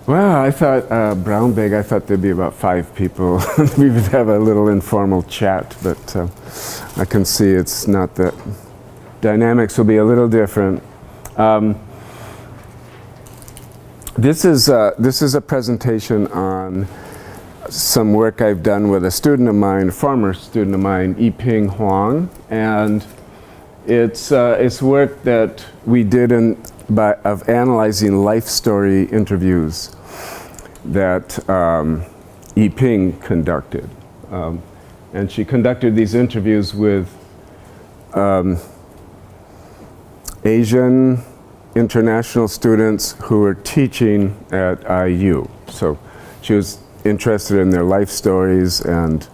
Well, I thought brown bag, I thought there'd be about 5 people. We would have a little informal chat, but I can see it's not that. Dynamics will be a little different. This is a presentation on some work I've done with a student of mine, a former student of mine, Yiping Huang, and it's work that we did of analyzing life story interviews that Yiping conducted. And she conducted these interviews with Asian international students who were teaching at IU. So she was interested in their life stories and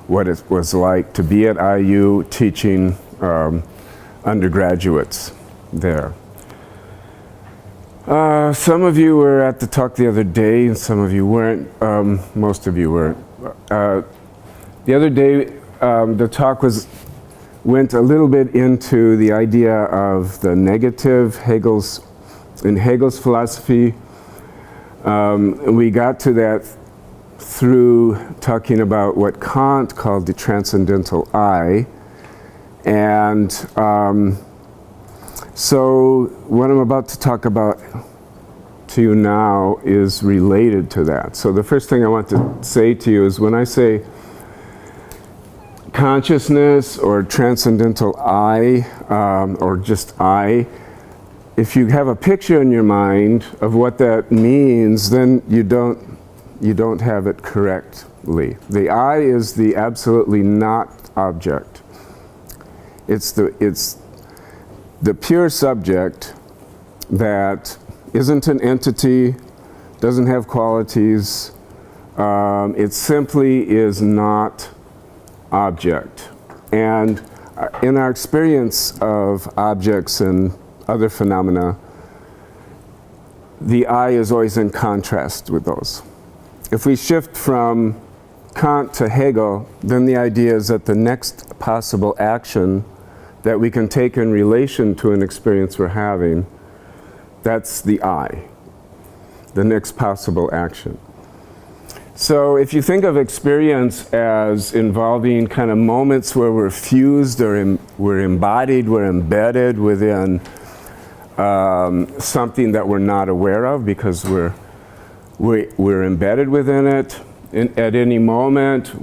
what it was like to be at IU teaching undergraduates there. Some of you were at the talk the other day, and some of you weren't. Most of you weren't. The other day, the talk went a little bit into the idea of the negative in Hegel's philosophy. We got to that through talking about what Kant called the transcendental I, and so what I'm about to talk about to you now is related to that. So the first thing I want to say to you is when I say consciousness or transcendental I, or just I, if you have a picture in your mind of what that means, then you don't have it correctly. The I is the absolutely not object. It's the pure subject that isn't an entity, doesn't have qualities. It simply is not object. And in our experience of objects and other phenomena, the I is always in contrast with those. If we shift from Kant to Hegel, then the idea is that the next possible action that we can take in relation to an experience we're having, that's the I, the next possible action. So if you think of experience as involving kind of moments where we're fused or we're embodied, we're embedded within something that we're not aware of because we're embedded within it. At any moment,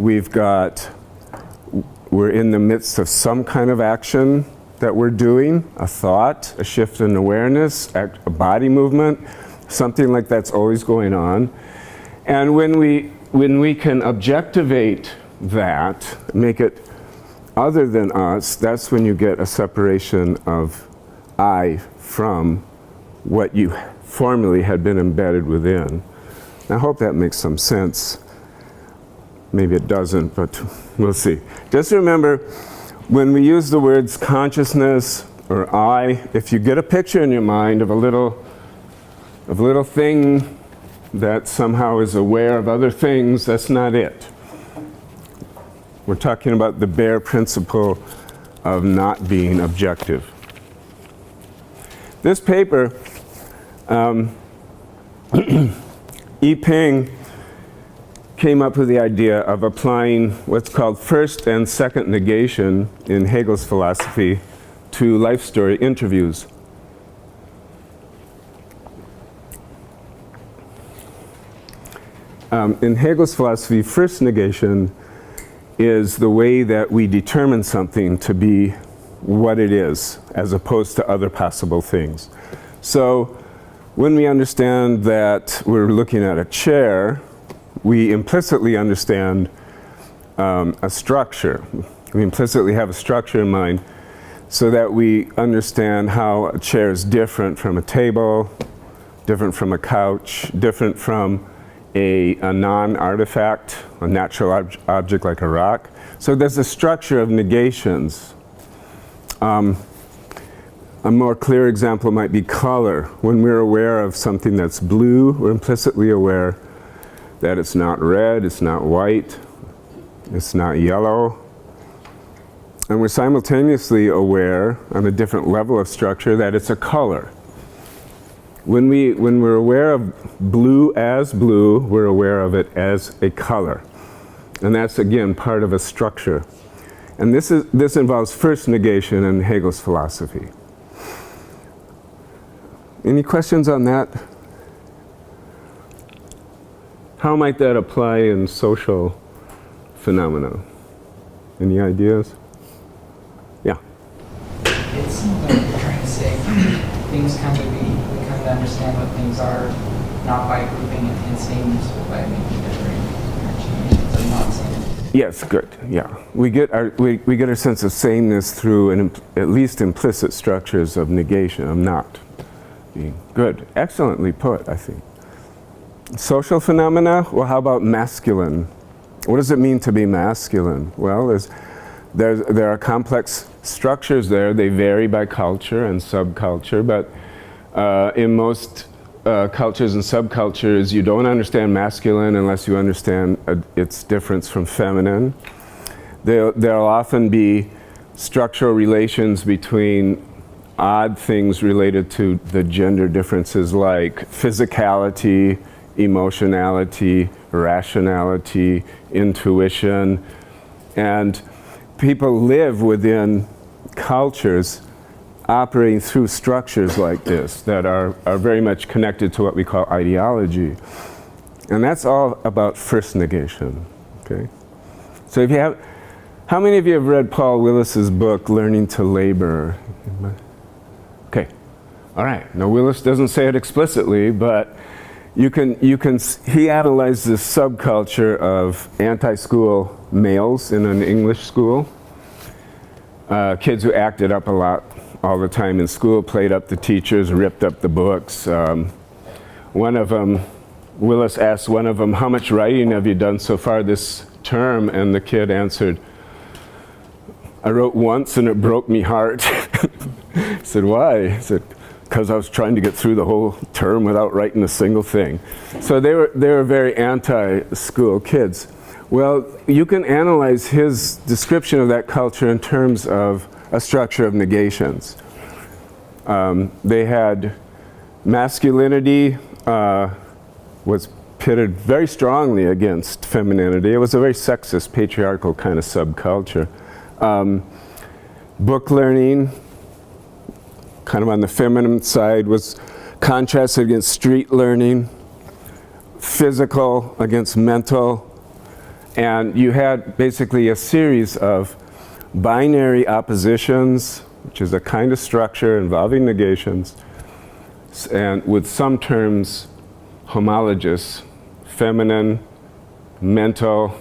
we're in the midst of some kind of action that we're doing, a thought, a shift in awareness, a body movement, something like that's always going on. And when we can objectivate that, make it other than us, that's when you get a separation of I from what you formerly had been embedded within. I hope that makes some sense. Maybe it doesn't, but we'll see. Just remember, when we use the words consciousness or I, if you get a picture in your mind of a little thing that somehow is aware of other things, that's not it. We're talking about the bare principle of not being objective. This paper, Yiping came up with the idea of applying what's called first and second negation in Hegel's philosophy to life story interviews. In Hegel's philosophy, first negation is the way that we determine something to be what it is, as opposed to other possible things. So when we understand that we're looking at a chair, we implicitly understand a structure. We implicitly have a structure in mind so that we understand how a chair is different from a table, different from a couch, different from a non-artifact, a natural object like a rock. So there's a structure of negations. A more clear example might be color. When we're aware of something that's blue, we're implicitly aware that it's not red, it's not white, it's not yellow. And we're simultaneously aware on a different level of structure that it's a color. When we're aware of blue as blue, we're aware of it as a color. And that's, again, part of a structure. And this involves first negation in Hegel's philosophy. Any questions on that? How might that apply in social phenomena? Any ideas? Yeah. It seems like you're trying to say things come to be, we come to understand what things are, not by grouping it in sameness, but by making differentiations of not sameness. Yes, good. Yeah, we get our sense of sameness through at least implicit structures of negation, of not being. Good. Excellently put, I think. Social phenomena. Well, how about masculine? What does it mean to be masculine? Well, there are complex structures there. They vary by culture and subculture, but in most cultures and subcultures, you don't understand masculine unless you understand its difference from feminine. There'll often be structural relations between odd things related to the gender differences, like physicality, emotionality, rationality, intuition, and people live within cultures operating through structures like this that are very much connected to what we call ideology. And that's all about first negation, okay? So if you have, how many of you have read Paul Willis's book, Learning to Labor? Okay, all right. Now Willis doesn't say it explicitly, but he analyzed this subculture of anti-school males in an English school. Kids who acted up a lot all the time in school, played up the teachers, ripped up the books. One of them, Willis asked one of them, "How much writing have you done so far this term?" And the kid answered, "I wrote once and it broke me heart." I said, "Why?" He said, "Because I was trying to get through the whole term without writing a single thing." So they were very anti-school kids. Well, you can analyze his description of that culture in terms of a structure of negations. They had masculinity was pitted very strongly against femininity. It was a very sexist, patriarchal kind of subculture. Book learning, kind of on the feminine side, was contrasted against street learning, physical against mental, and you had basically a series of binary oppositions, which is a kind of structure involving negations, and with some terms homologous, feminine, mental,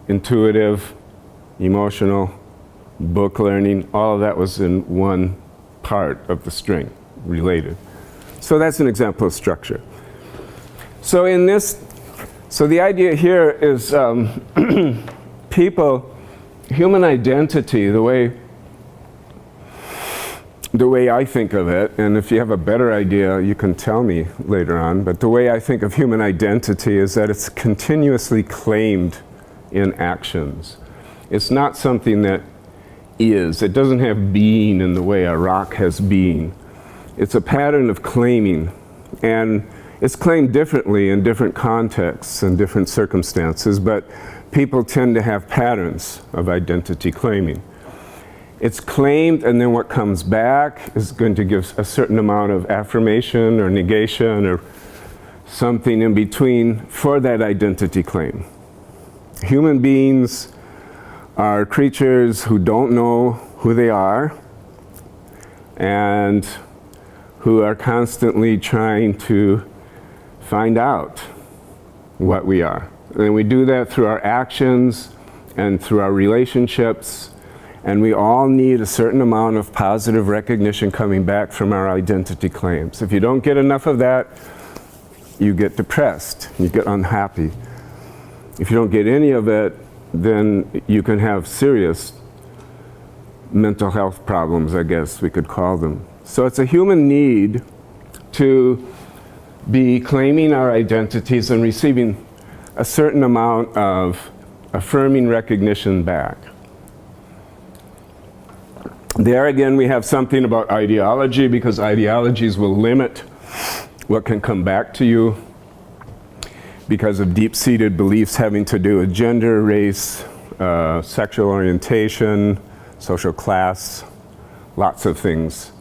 intuitive, emotional, book learning, all of that was in one part of the string, related. So that's an example of structure. So the idea here is human identity, the way I think of it, and if you have a better idea, you can tell me later on, but the way I think of human identity is that it's continuously claimed in actions. It's not something that is. It doesn't have being in the way a rock has being. It's a pattern of claiming, and it's claimed differently in different contexts and different circumstances, but people tend to have patterns of identity claiming. It's claimed, and then what comes back is going to give a certain amount of affirmation or negation or something in between for that identity claim. Human beings are creatures who don't know who they are and who are constantly trying to find out what we are. And we do that through our actions and through our relationships, and we all need a certain amount of positive recognition coming back from our identity claims. If you don't get enough of that, you get depressed, you get unhappy. If you don't get any of it, then you can have serious mental health problems, I guess we could call them. So it's a human need to be claiming our identities and receiving a certain amount of affirming recognition back. There again, we have something about ideology, because ideologies will limit what can come back to you because of deep-seated beliefs having to do with gender, race, sexual orientation, social class, lots of things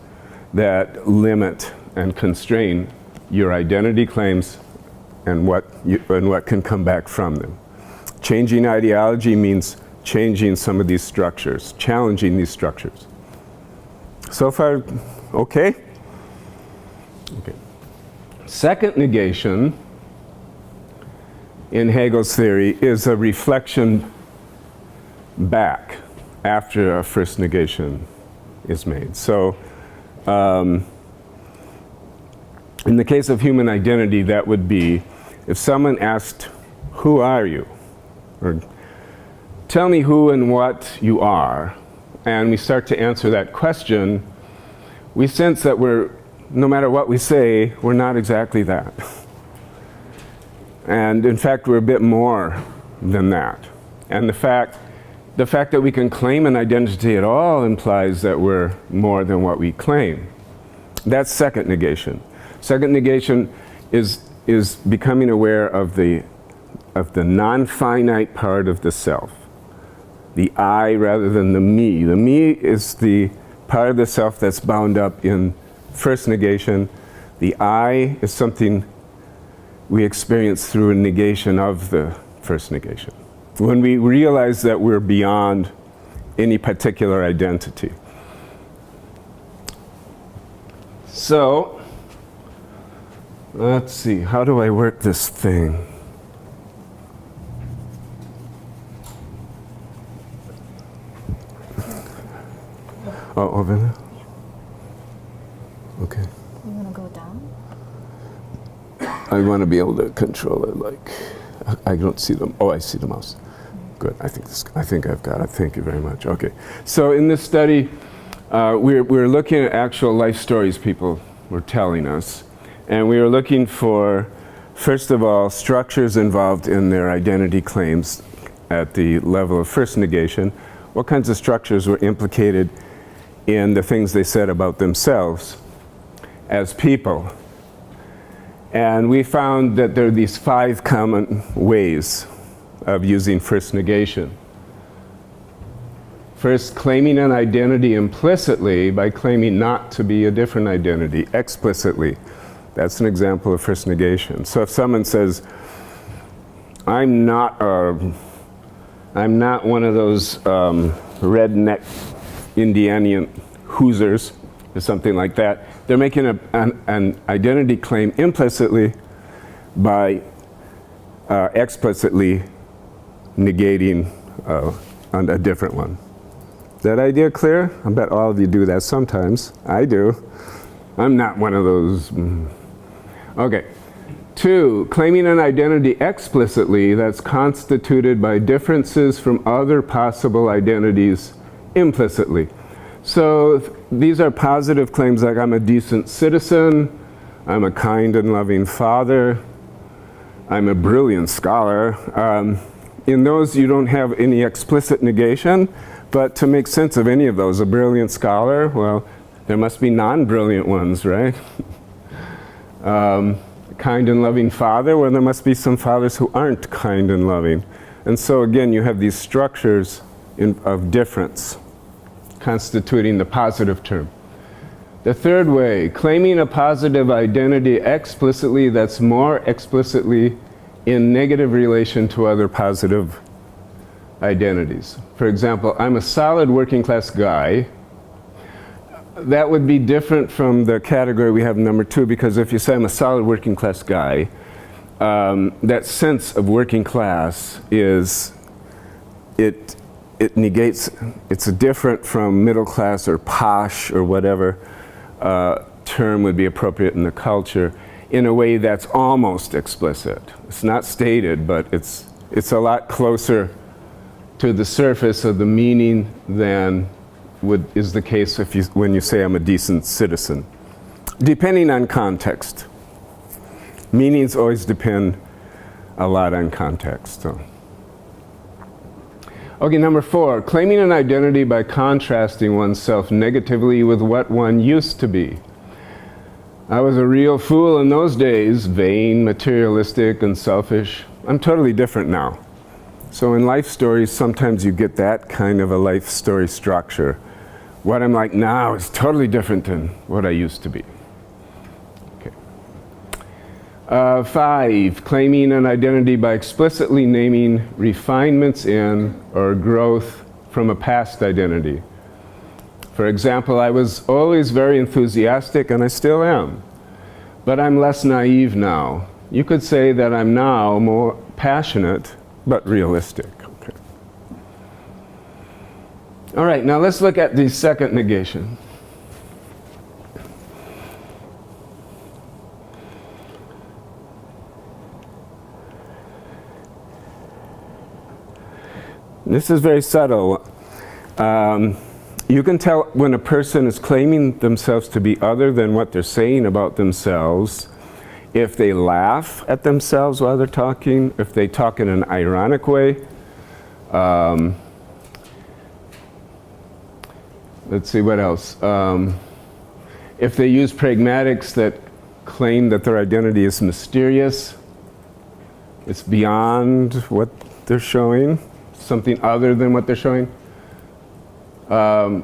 that limit and constrain your identity claims and what can come back from them. Changing ideology means changing some of these structures, challenging these structures. So far, okay? Okay. Second negation in Hegel's theory is a reflection back after a first negation is made. So, in the case of human identity, that would be if someone asked, "Who are you?" or "Tell me who and what you are," and we start to answer that question, we sense that no matter what we say, we're not exactly that. And in fact, we're a bit more than that. And the fact that we can claim an identity at all implies that we're more than what we claim. That's second negation. Second negation is becoming aware of the non-finite part of the self. The I rather than the me. The me is the part of the self that's bound up in first negation. The I is something we experience through a negation of the first negation. When we realize that we're beyond any particular identity. So, let's see, how do I work this thing? Oh, over there? Okay. You want to go down? I want to be able to control it, like, I don't see them. Oh, I see the mouse. Good, I think I've got it. Thank you very much. Okay, so in this study, we're looking at actual life stories people were telling us. And we were looking for, first of all, structures involved in their identity claims at the level of first negation. What kinds of structures were implicated in the things they said about themselves as people? And we found that there are these 5 common ways of using first negation. First, claiming an identity implicitly by claiming not to be a different identity explicitly. That's an example of first negation. So if someone says, I'm not one of those redneck Indianian Hoosiers or something like that, they're making an identity claim implicitly by explicitly negating on a different one. Is that idea clear? I bet all of you do that sometimes. I do. I'm not one of those. Okay. 2, claiming an identity explicitly that's constituted by differences from other possible identities implicitly. So these are positive claims like I'm a decent citizen, I'm a kind and loving father, I'm a brilliant scholar. In those you don't have any explicit negation, but to make sense of any of those, a brilliant scholar, well, there must be non-brilliant ones, right? Kind and loving father, well, there must be some fathers who aren't kind and loving. And so again, you have these structures of difference constituting the positive term. The third way, claiming a positive identity explicitly that's more explicitly in negative relation to other positive identities. For example, I'm a solid working class guy. That would be different from the category we have in number 2, because if you say I'm a solid working class guy, that sense of working class is, it negates, it's different from middle class or posh or whatever term would be appropriate in the culture in a way that's almost explicit. It's not stated, but it's a lot closer to the surface of the meaning than is the case when you say I'm a decent citizen. Depending on context. Meanings always depend a lot on context. So. Okay, number 4, claiming an identity by contrasting oneself negatively with what one used to be. I was a real fool in those days, vain, materialistic, and selfish. I'm totally different now. So in life stories, sometimes you get that kind of a life story structure. What I'm like now is totally different than what I used to be. Okay. 5, claiming an identity by explicitly naming refinements in or growth from a past identity. For example, I was always very enthusiastic, and I still am, but I'm less naive now. You could say that I'm now more passionate, but realistic. Okay. All right, now let's look at the second negation. This is very subtle. You can tell when a person is claiming themselves to be other than what they're saying about themselves if they laugh at themselves while they're talking, if they talk in an ironic way. Let's see, what else? If they use pragmatics that claim that their identity is mysterious, it's beyond what they're showing, something other than what they're showing.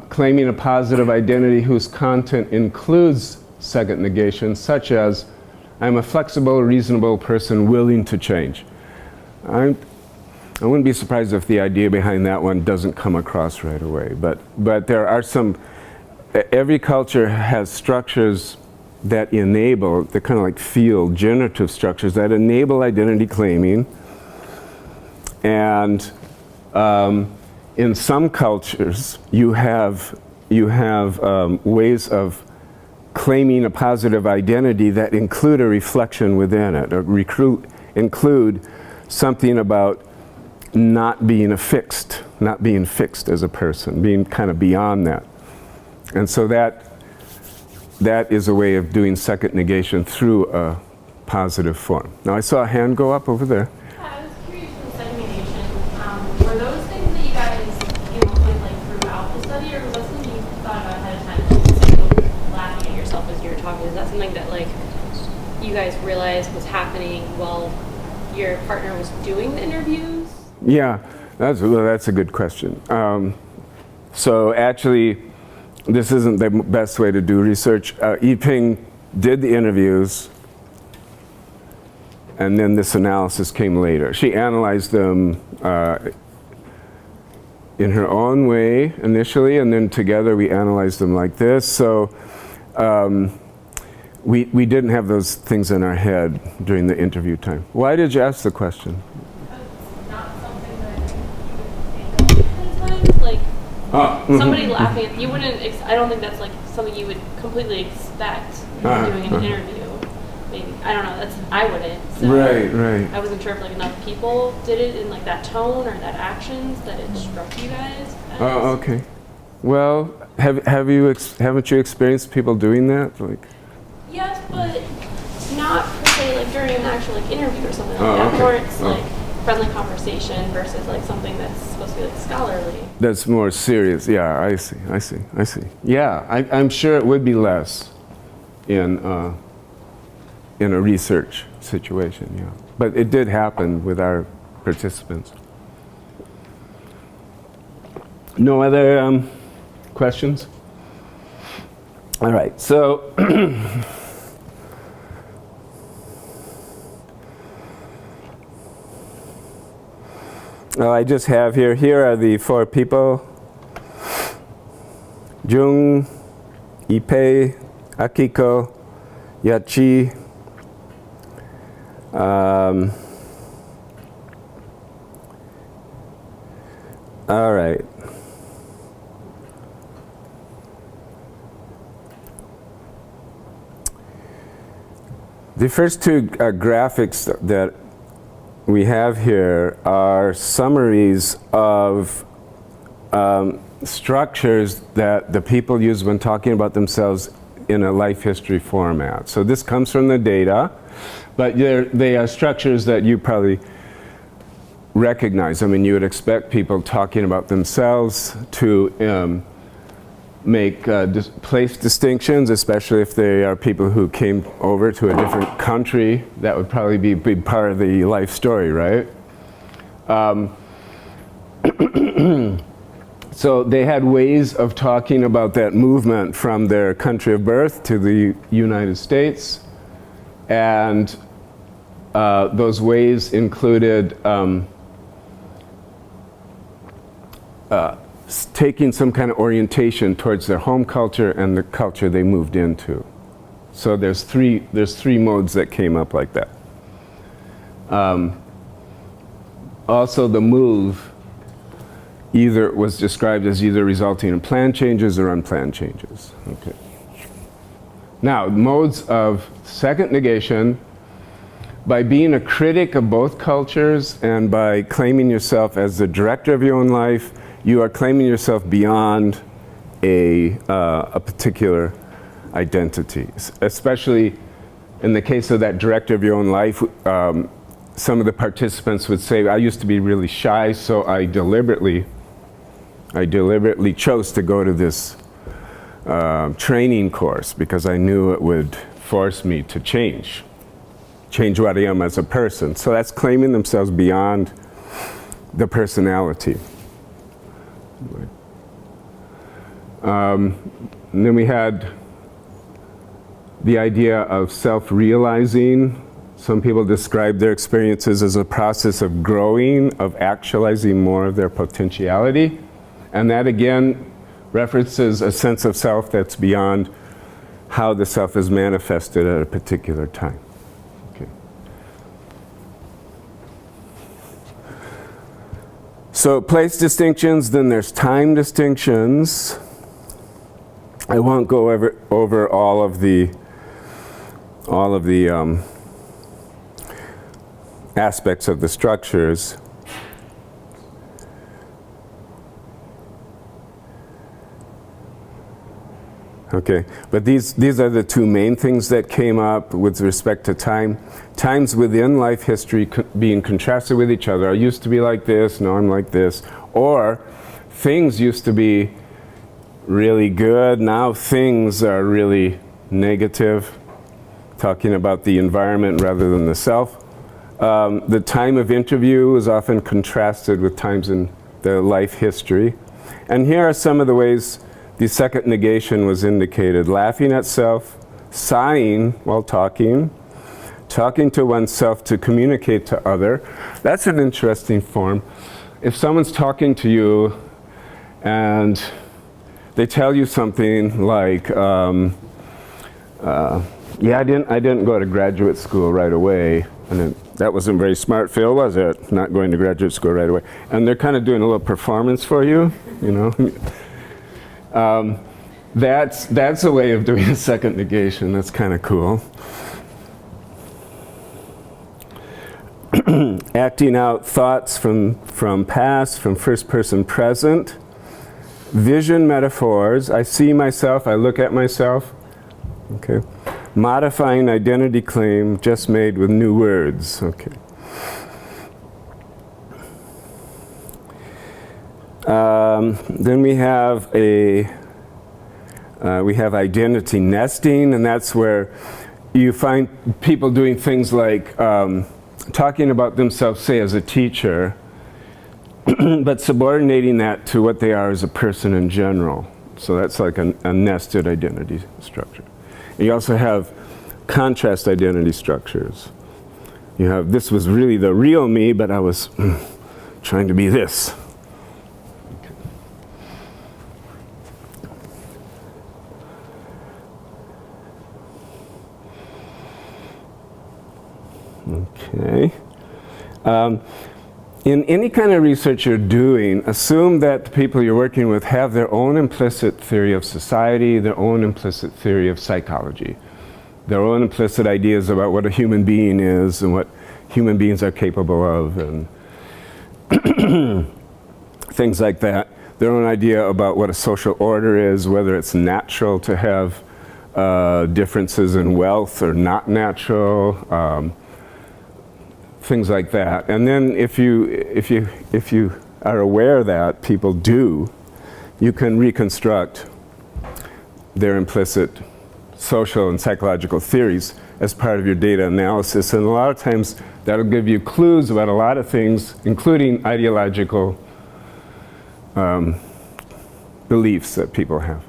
Claiming a positive identity whose content includes second negation, such as, I'm a flexible, reasonable person willing to change. I wouldn't be surprised if the idea behind that one doesn't come across right away. But there are some, every culture has structures that enable, they're kind of like field, generative structures that enable identity claiming. And in some cultures, you have ways of claiming a positive identity that include a reflection within it, or include something about not being fixed as a person, being kind of beyond that. And so that is a way of doing second negation through a positive form. Now I saw a hand go up over there. I was curious with second negation, were those things that you guys came up with like throughout the study, or was that something you thought about ahead of time? So laughing at yourself as you were talking, is that something that like you guys realized was happening while your partner was doing the interviews? Yeah, that's a good question. So actually, this isn't the best way to do research. Yiping did the interviews, and then this analysis came later. She analyzed them in her own way initially, and then together we analyzed them like this. So we didn't have those things in our head during the interview time. Why did you ask the question? It's not something that you would think of ahead of time. Like somebody laughing at you wouldn't. I don't think that's like something you would completely expect when doing an interview. Maybe I don't know. I wouldn't. So Right. I wasn't sure if like enough people did it in like that tone or that actions that it struck you guys. Oh, okay. Well, haven't you experienced people doing that? Like. Yes, but not per se like during an actual like interview or something like Oh, that. okay. More it's like friendly conversation versus like something that's supposed to be like scholarly. That's more serious. Yeah, I see. Yeah, I'm sure it would be less in a research situation. Yeah, but it did happen with our participants. No other questions? All right. So. Well, I just have here are the 4 people: Jung, Ippei, Akiko, Yachi, all right. The first 2 graphics that we have here are summaries of structures that the people use when talking about themselves in a life history format. So this comes from the data, but they are structures that you probably recognize. I mean, you would expect people talking about themselves to make place distinctions, especially if they are people who came over to a different country. That would probably be a big part of the life story, right? So they had ways of talking about that movement from their country of birth to the United States. And those ways included taking some kind of orientation towards their home culture and the culture they moved into. So there's three modes that came up like that. Also, the move either was described as either resulting in planned changes or unplanned changes. Okay. Now, modes of second negation: by being a critic of both cultures and by claiming yourself as the director of your own life, you are claiming yourself beyond a particular identity. Especially in the case of that director of your own life, some of the participants would say, I used to be really shy, so I deliberately chose to go to this training course because I knew it would force me to change what I am as a person. So that's claiming themselves beyond the personality. And then we had the idea of self-realizing. Some people describe their experiences as a process of growing, of actualizing more of their potentiality. And that again references a sense of self that's beyond how the self is manifested at a particular time. Okay. So place distinctions, then there's time distinctions. I won't go over all of the aspects of the structures. Okay, but these are the two main things that came up with respect to time. Times within life history being contrasted with each other. I used to be like this, now I'm like this. Or things used to be really good, now things are really negative. Talking about the environment rather than the self. The time of interview is often contrasted with times in the life history. And here are some of the ways the second negation was indicated. Laughing at self, sighing while talking to oneself to communicate to other. That's an interesting form. If someone's talking to you and they tell you something like, yeah, I didn't go to graduate school right away. And that wasn't very smart, Phil, was it? Not going to graduate school right away. And they're kind of doing a little performance for you, you know. That's a way of doing a second negation. That's kind of cool. Acting out thoughts from past, from first person present. Vision metaphors. I see myself, I look at myself. Okay. Modifying identity claim just made with new words. Okay. Then we have identity nesting, and that's where you find people doing things like talking about themselves, say, as a teacher, but subordinating that to what they are as a person in general. So that's like a nested identity structure. And you also have contrast identity structures. You have, this was really the real me, but I was trying to be this. Okay. In any kind of research you're doing, assume that the people you're working with have their own implicit theory of society, their own implicit theory of psychology, their own implicit ideas about what a human being is and what human beings are capable of, and things like that. Their own idea about what a social order is, whether it's natural to have differences in wealth or not natural. Things like that. And then if you are aware that people do, you can reconstruct their implicit social and psychological theories as part of your data analysis. And a lot of times that'll give you clues about a lot of things, including ideological beliefs that people have.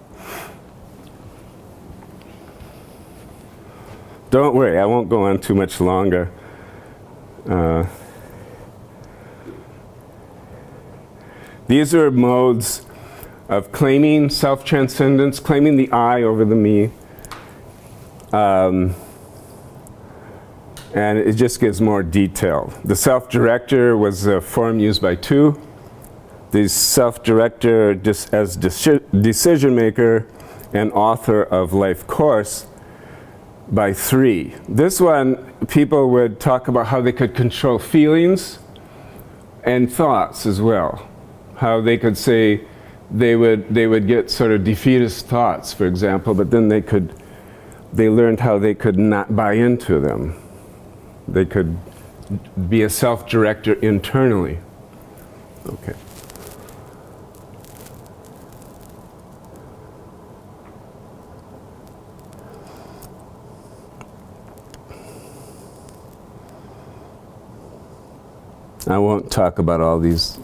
Don't worry, I won't go on too much longer. These are modes of claiming self-transcendence, claiming the I over the me. And it just gives more detail. The SelfDirector was a form used by 2. The SelfDirector as decision maker and author of life course by 3. This one, people would talk about how they could control feelings and thoughts as well. How they could say they would get sort of defeatist thoughts, for example, but then they learned how they could not buy into them. They could be a self-director internally. Okay. I won't talk about all these.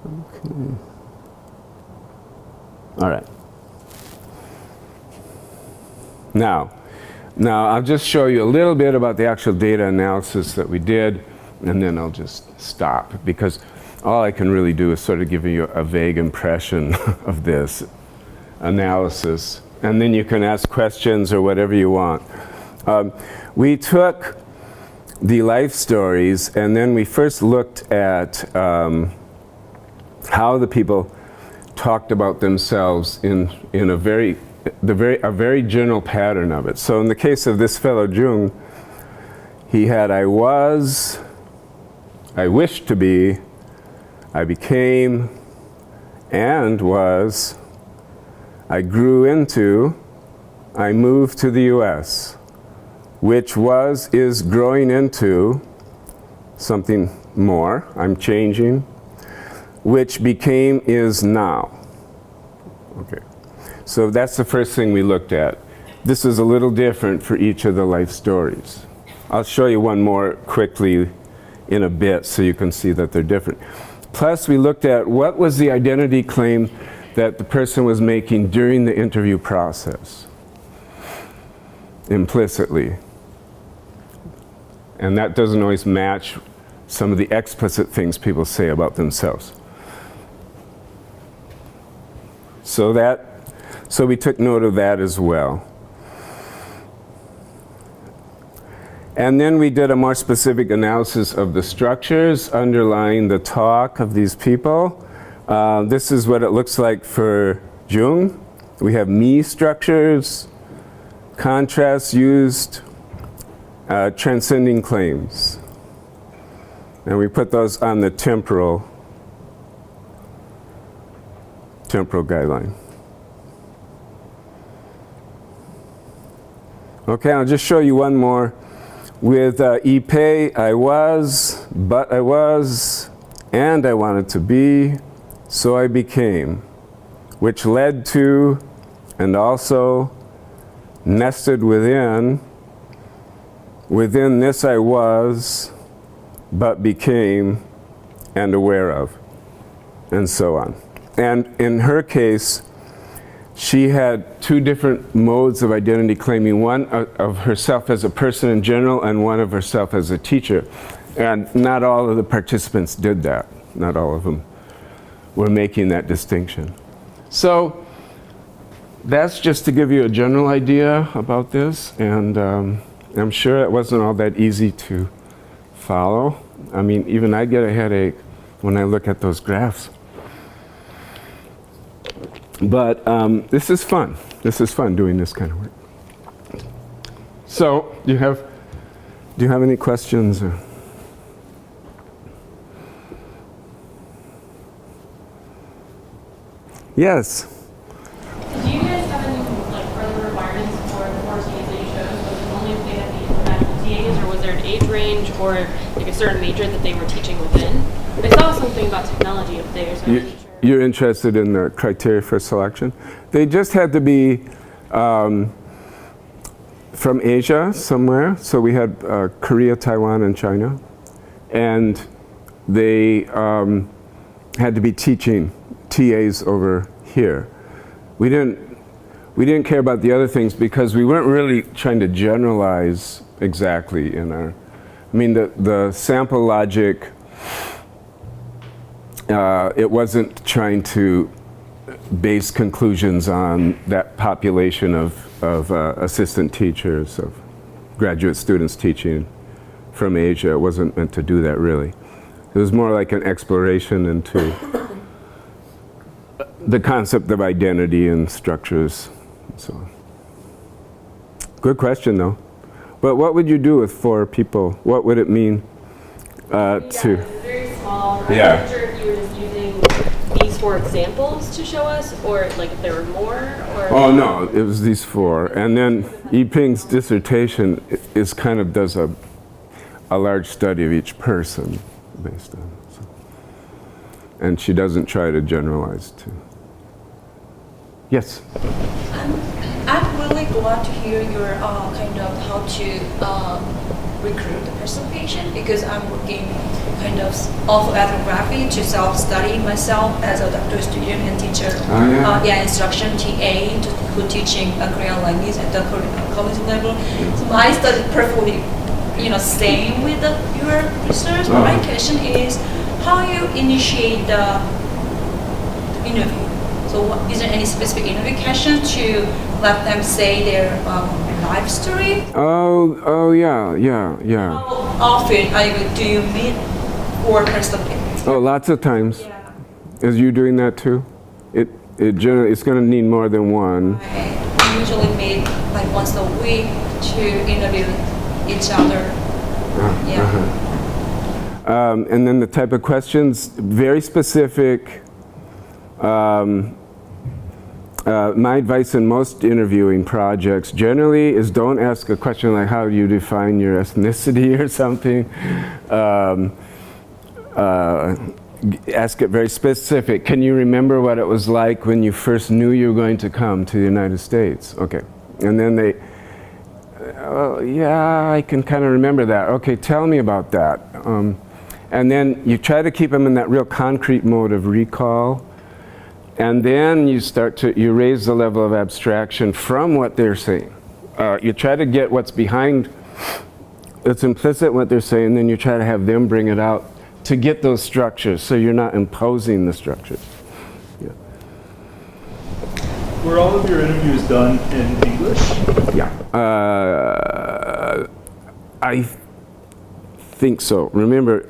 Okay. All right. Now I'll just show you a little bit about the actual data analysis that we did, and then I'll just stop, because all I can really do is sort of give you a vague impression of this analysis, and then you can ask questions or whatever you want. We took the life stories, and then we first looked at how the people talked about themselves in a very general pattern of it. So in the case of this fellow Jung, he had I was, I wished to be, I became, and was, I grew into, I moved to the US, which was, is growing into something more, I'm changing, which became, is now. Okay. So that's the first thing we looked at. This is a little different for each of the life stories. I'll show you one more quickly in a bit so you can see that they're different. Plus, we looked at what was the identity claim that the person was making during the interview process, implicitly. And that doesn't always match some of the explicit things people say about themselves. So we took note of that as well. And then we did a more specific analysis of the structures underlying the talk of these people. This is what it looks like for Jung. We have me structures, contrasts used, transcending claims. And we put those on the temporal guideline. Okay, I'll just show you one more. With Ipe, I was, but I was, and I wanted to be, so I became, which led to, and also, nested within this I was, but became, and aware of, and so on. And in her case, she had 2 different modes of identity claiming, one of herself as a person in general and one of herself as a teacher. And not all of the participants did that. Not all of them were making that distinction. So that's just to give you a general idea about this, and I'm sure it wasn't all that easy to follow. I mean, even I get a headache when I look at those graphs. But this is fun. This is fun doing this kind of work. So, do you have any questions? Do Yes. you guys have any further requirements for the course needs that you chose? Was it only if they had the international TAs, or was there an age range or a certain major that they were teaching within? I saw something about technology up there, so I'm not sure. You're interested in the criteria for selection? They just had to be from Asia somewhere. So we had Korea, Taiwan, and China. And they had to be teaching TAs over here. We didn't care about the other things because we weren't really trying to generalize exactly in our, I mean, the sample logic, it wasn't trying to base conclusions on that population of assistant teachers, of graduate students teaching from Asia. It wasn't meant to do that really. It was more like an exploration into the concept of identity and structures and so on. Good question though. But what would you do with 4 people? What would it mean to... It's very small. I'm Yeah. not sure if you were just using these 4 examples to show us, or like if there were more, or... Oh no, it was these 4. And then Yiping's dissertation is kind of does a large study of each person based on it. So. And she doesn't try to generalize too. Yes? I'm really glad to hear your kind of how to recruit the participation, because I'm working kind of ethnography to self-study myself as a doctoral student and teacher. Oh, yeah? Instruction TA who teaching Korean language at the college level. So my study perfectly, same with your research. But my question is, how you initiate the interview? So is there any specific interview question to let them say their life story? Oh yeah. How often do you meet for participants? Oh, lots of times. Yeah. Is you doing that too? It generally, it's going to need more than one. We usually meet like once a week to interview each other. And then the type of questions, very specific. My advice in most interviewing projects generally is don't ask a question like how do you define your ethnicity or something. Ask it very specific. Can you remember what it was like when you first knew you were going to come to the United States? Okay. And then they, oh, yeah, I can kind of remember that. Okay, tell me about that. And then you try to keep them in that real concrete mode of recall. And then you raise the level of abstraction from what they're saying. You try to get what's behind, it's implicit in what they're saying, and then you try to have them bring it out to get those structures, so you're not imposing the structures. Yeah. Were all of your interviews done in English? Yeah. I think so. Remember,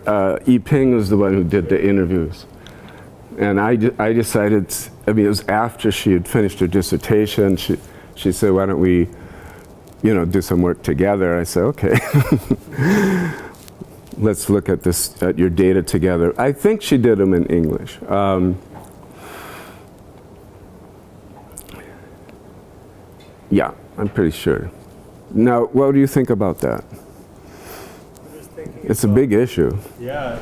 Yiping was the one who did the interviews. And I decided, it was after she had finished her dissertation, she said, why don't we, do some work together? I said, okay. Let's look at your data together. I think she did them in English. Yeah, I'm pretty sure. Now, what do you think about that? It's a big issue. Yeah.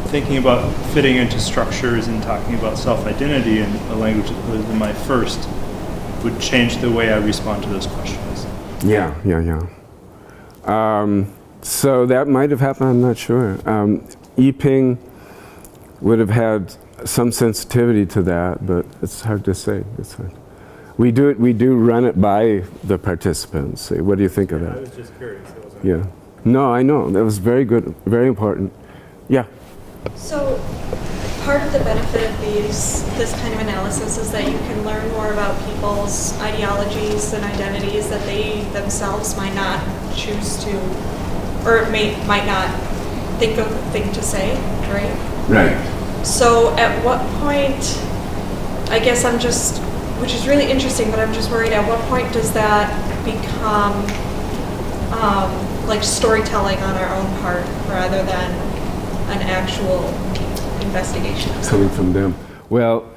Thinking about fitting into structures and talking about self-identity in a language other than my first would change the way I respond to those questions. Yeah. So that might have happened, I'm not sure. Yiping would have had some sensitivity to that, but it's hard to say. It's hard. We do run it by the participants. Say, what do you think of that? I was just curious. Yeah. No, I know. That was very good, very important. Yeah. So part of the benefit of this kind of analysis is that you can learn more about people's ideologies and identities that they themselves might not choose to, or might not think of the thing to say, right? Right. So at what point, I guess which is really interesting, but I'm just worried, at what point does that become like storytelling on our own part rather than an actual investigation? Coming from them. Well,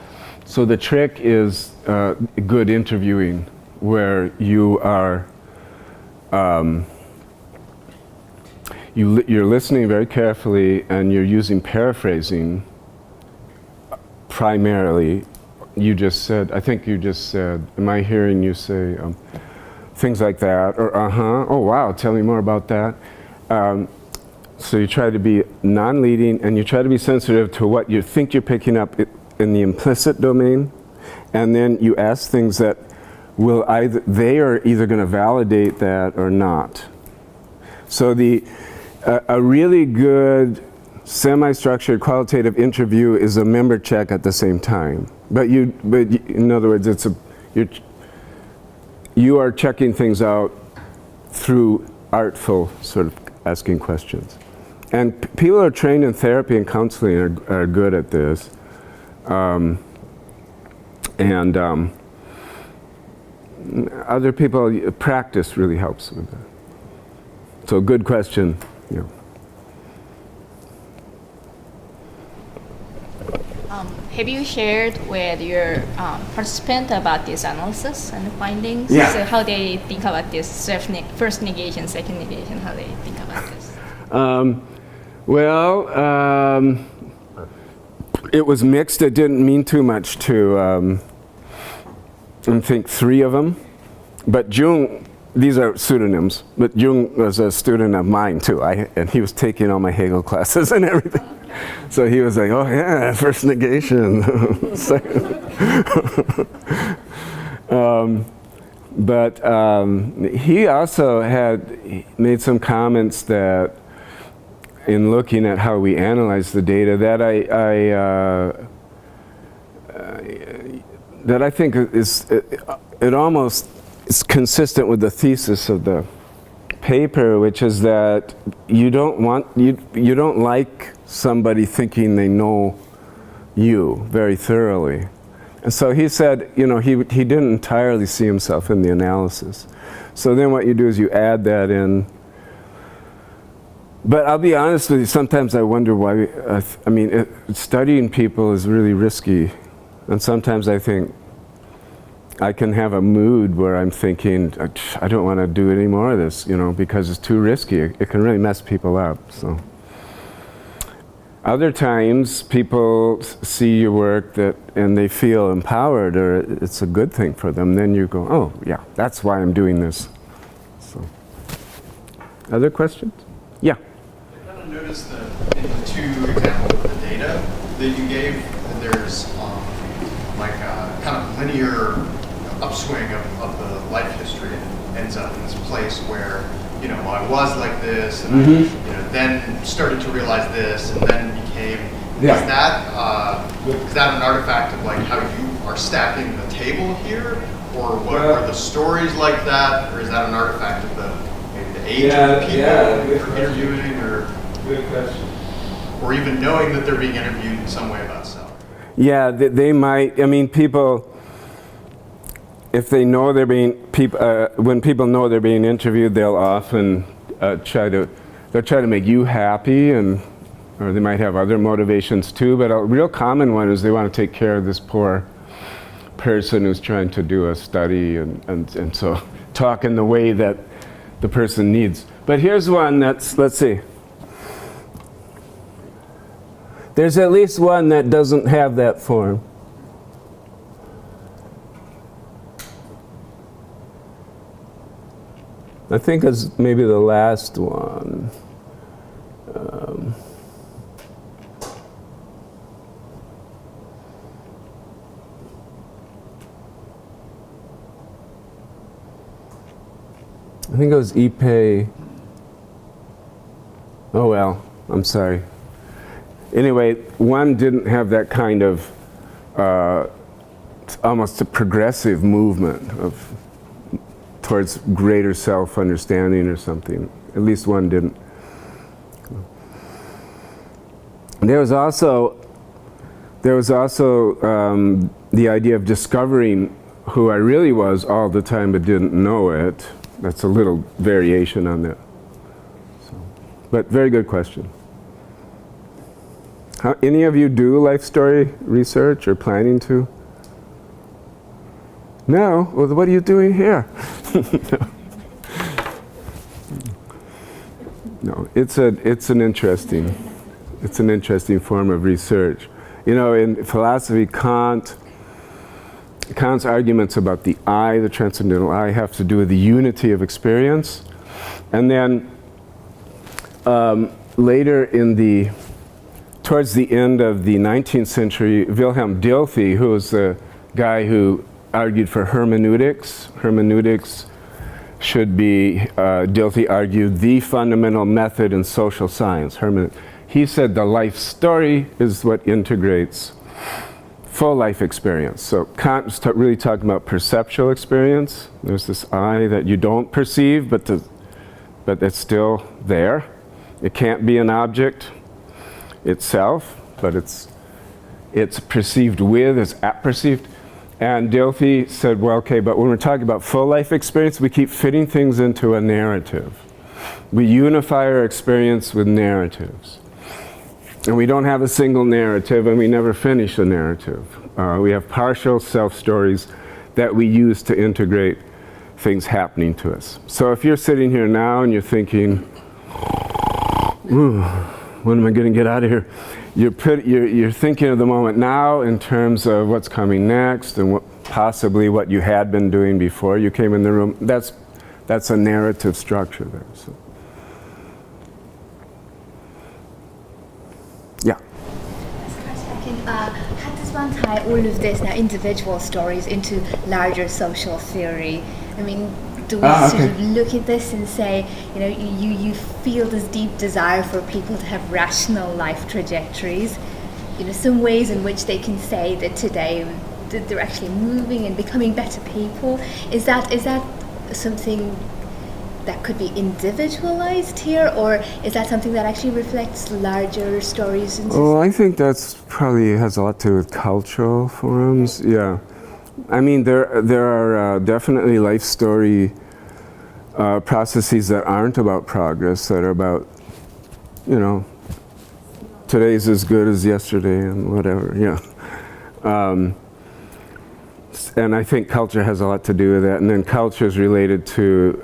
so the trick is good interviewing, where you are you're listening very carefully and you're using paraphrasing primarily. You just said, I think you just said, am I hearing you say things like that? Or, oh wow, tell me more about that. So you try to be non-leading, and you try to be sensitive to what you think you're picking up in the implicit domain. And then you ask things that will they are either going to validate that or not. So a really good semi-structured qualitative interview is a member check at the same time. But in other words, you are checking things out through artful sort of asking questions. And people who are trained in therapy and counseling are good at this. Other people, practice really helps with that. So good question. Yeah. Have you shared with your participant about this analysis and the findings? Yeah. So how they think about this first negation, second negation, how they think about this? It was mixed. It didn't mean too much to, I think, 3 of them. But Jung, these are pseudonyms, but Jung was a student of mine too. And he was taking all my Hegel classes and everything. So he was like, oh yeah, first negation. But he also had made some comments that, in looking at how we analyze the data, that I think it almost is consistent with the thesis of the paper, which is that you don't like somebody thinking they know you very thoroughly. And so he said, he didn't entirely see himself in the analysis. So then what you do is you add that in. But I'll be honest with you, sometimes I wonder why, studying people is really risky. And sometimes I think I can have a mood where I'm thinking, I don't want to do any more of this, because it's too risky. It can really mess people up. So other times people see your work and they feel empowered, or it's a good thing for them. Then you go, oh yeah, that's why I'm doing this. So, other questions? Yeah. I kind of noticed that in the 2 examples of the data that you gave, that there's kind of linear upswing of the life history, and ends up in this place where I was like this, and I then started to realize this, and then became. Yeah. Is that an artifact of how you are stacking the table here, or what are the stories like that, or is that an artifact of maybe the age of the people you're interviewing, or good question, or even knowing that they're being interviewed in some way about self? Yeah, they might. People. If they know they're being when people know they're being interviewed, they'll often try to make you happy, or they might have other motivations too. But a real common one is they want to take care of this poor person who's trying to do a study, and so talk in the way that the person needs. But here's one that's, let's see. There's at least one that doesn't have that form. I think it's maybe the last one. I think it was Ipe. Oh well, I'm sorry. Anyway, one didn't have that kind of almost a progressive movement towards greater self-understanding or something. At least one didn't. There was also the idea of discovering who I really was all the time but didn't know it. That's a little variation on that. But very good question. Any of you do life story research or planning to? No? Well, what are you doing here? No, it's an interesting form of research. You know, in philosophy, Kant's arguments about the I, the transcendental I, have to do with the unity of experience. And then later towards the end of the 19th century, Wilhelm Dilthey, who was the guy who argued for hermeneutics. Hermeneutics should be, Dilthey argued, the fundamental method in social science. He said the life story is what integrates full life experience. So Kant was really talking about perceptual experience. There's this I that you don't perceive, but it's still there. It can't be an object itself, but it's perceived with, it's apperceived. And Dilthey said, well, okay, but when we're talking about full life experience, we keep fitting things into a narrative. We unify our experience with narratives. And we don't have a single narrative, and we never finish a narrative. We have partial self-stories that we use to integrate things happening to us. So if you're sitting here now and you're thinking, ooh, when am I going to get out of here? You're thinking of the moment now in terms of what's coming next and possibly what you had been doing before you came in the room. That's a narrative structure there. So. Yeah. At this one time, all of this now individual stories into larger social theory. I mean, do we sort of look at this and say, you know, you feel this deep desire for people to have rational life trajectories, you know, some ways in which they can say that today that they're actually moving and becoming better people. Is that something that could be individualized here, or is that something that actually reflects larger stories? Well, I think that's probably has a lot to do with cultural forms. Yeah. I mean, there are definitely life story processes that aren't about progress, that are about, you know, today's as good as yesterday and whatever, yeah. And I think culture has a lot to do with that. And then culture is related to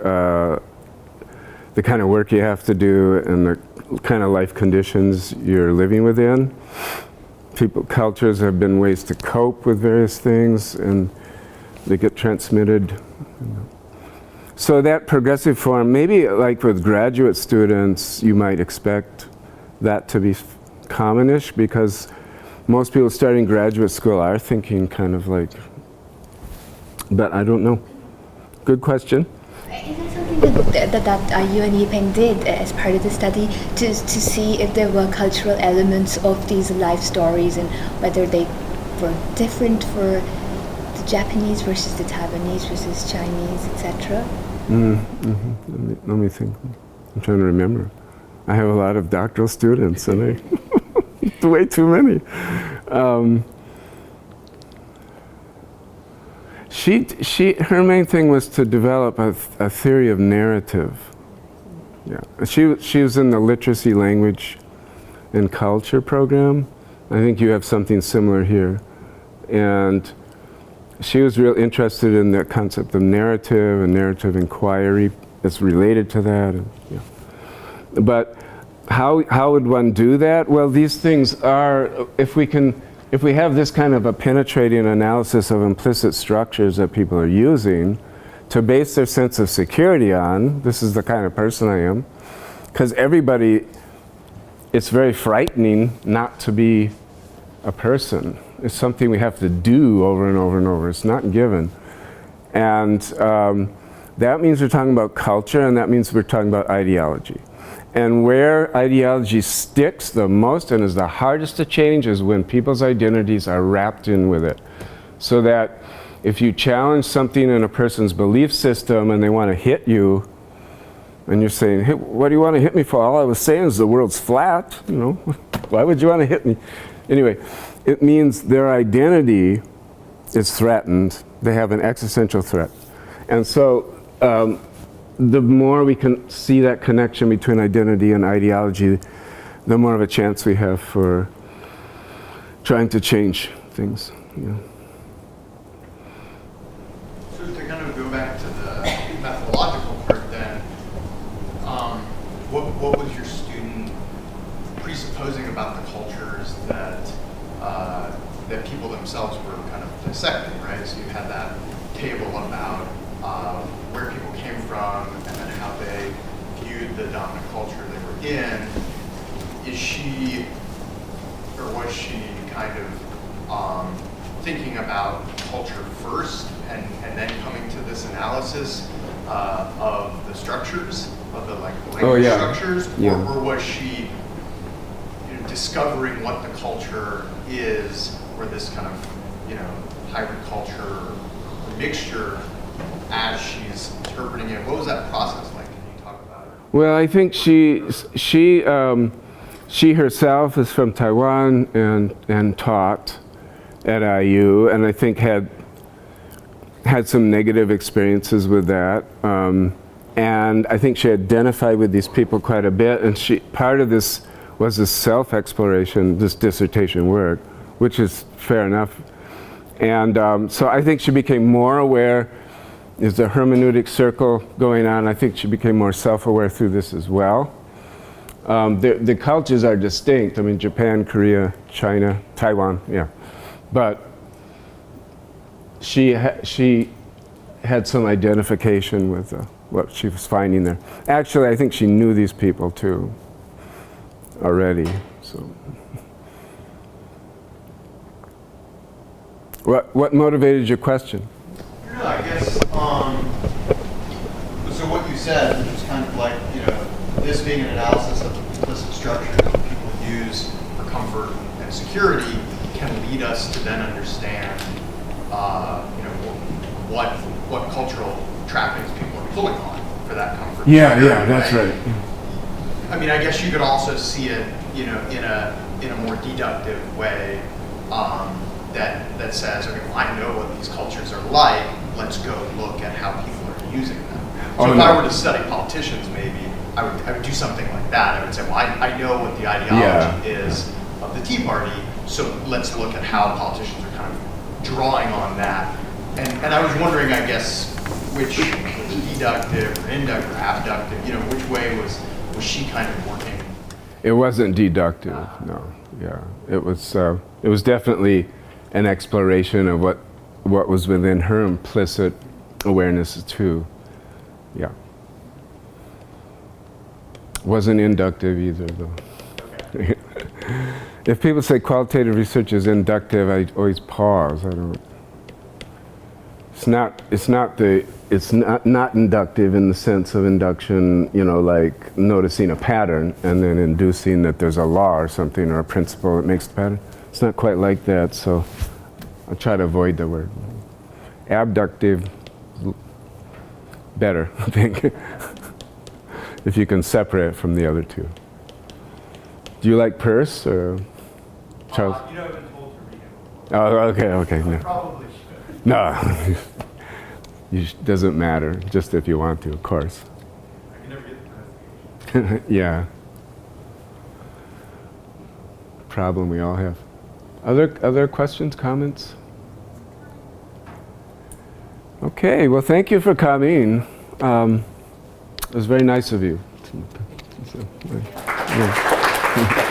the kind of work you have to do and the kind of life conditions you're living within. Cultures have been ways to cope with various things, and they get transmitted. So that progressive form, maybe like with graduate students, you might expect that to be commonish, because most people starting graduate school are thinking kind of like, but I don't know. Good question. Is that something that you and Yipeng did as part of the study, to see if there were cultural elements of these life stories and whether they were different for the Japanese versus the Taiwanese versus Chinese, etc.? Let me think. I'm trying to remember. I have a lot of doctoral students, and way too many. Her main thing was to develop a theory of narrative. Yeah, she was in the literacy, language, and culture program. I think you have something similar here, and she was real interested in the concept of narrative and narrative inquiry that's related to that. And, yeah. But how would one do that? Well, these things are, if we have this kind of a penetrating analysis of implicit structures that people are using to base their sense of security on, this is the kind of person I am, because everybody, it's very frightening not to be a person. It's something we have to do over and over and over. It's not given. And that means we're talking about culture, and that means we're talking about ideology. And where ideology sticks the most and is the hardest to change is when people's identities are wrapped in with it. So that if you challenge something in a person's belief system and they want to hit you, and you're saying, hey, what do you want to hit me for? All I was saying is the world's flat, you know. Why would you want to hit me? Anyway, it means their identity is threatened. They have an existential threat. And so the more we can see that connection between identity and ideology, the more of a chance we have for trying to change things. Yeah. So to kind of go back to the methodological part then, what was your student presupposing about the cultures that that people themselves were kind of dissecting, right? So you had that table about where people came from and then how they viewed the dominant culture they were in. Is she, or was she kind of thinking about culture first and then coming to this analysis of the structures, of the language structures? Yeah. Or was she discovering what the culture is, or this kind of, hybrid culture or mixture as she's interpreting it? What was that process like? Can you talk about it? Well, I think she herself is from Taiwan and taught at IU, and I think had some negative experiences with that. And I think she identified with these people quite a bit, and part of this was this self-exploration, this dissertation work, which is fair enough. And so I think she became more aware. There's a hermeneutic circle going on. I think she became more self-aware through this as well. The cultures are distinct. I mean, Japan, Korea, China, Taiwan, yeah. But she had some identification with what she was finding there. Actually, I think she knew these people too already. So, what motivated your question? No, I guess, so what you said was kind of like, this being an analysis of the implicit structure that people use for comfort and security can lead us to then understand, what cultural trappings people are pulling on for that comfort. Yeah, that's right. I mean, I guess you could also see it, in a more deductive way, that says, okay, well, I know what these cultures are like. Let's go look at how people are using them. So if I were to study politicians, maybe I would do something like that. I would say, well, I know what the ideology is of the Tea Party, so let's look at how politicians are kind of drawing on that. And I was wondering, I guess, which was deductive or inductive or abductive, which way was she kind of working? It wasn't deductive, no. Yeah, it was definitely an exploration of what was within her implicit awareness too. Yeah. Wasn't inductive either, though. Okay. If people say qualitative research is inductive, I always pause. I don't. It's not inductive in the sense of induction, like noticing a pattern and then inducing that there's a law or something or a principle that makes the pattern. It's not quite like that, so I try to avoid the word. Abductive, better, I think, if you can separate it from the other two. Do you like Peirce or Charles? I've been told to read it. Oh, okay, no. Probably should. No, doesn't matter, just if you want to, of course. I can never get the pronunciation. Yeah. Problem we all have. Other questions, comments? Okay, well, thank you for coming. It was very nice of you. Yeah.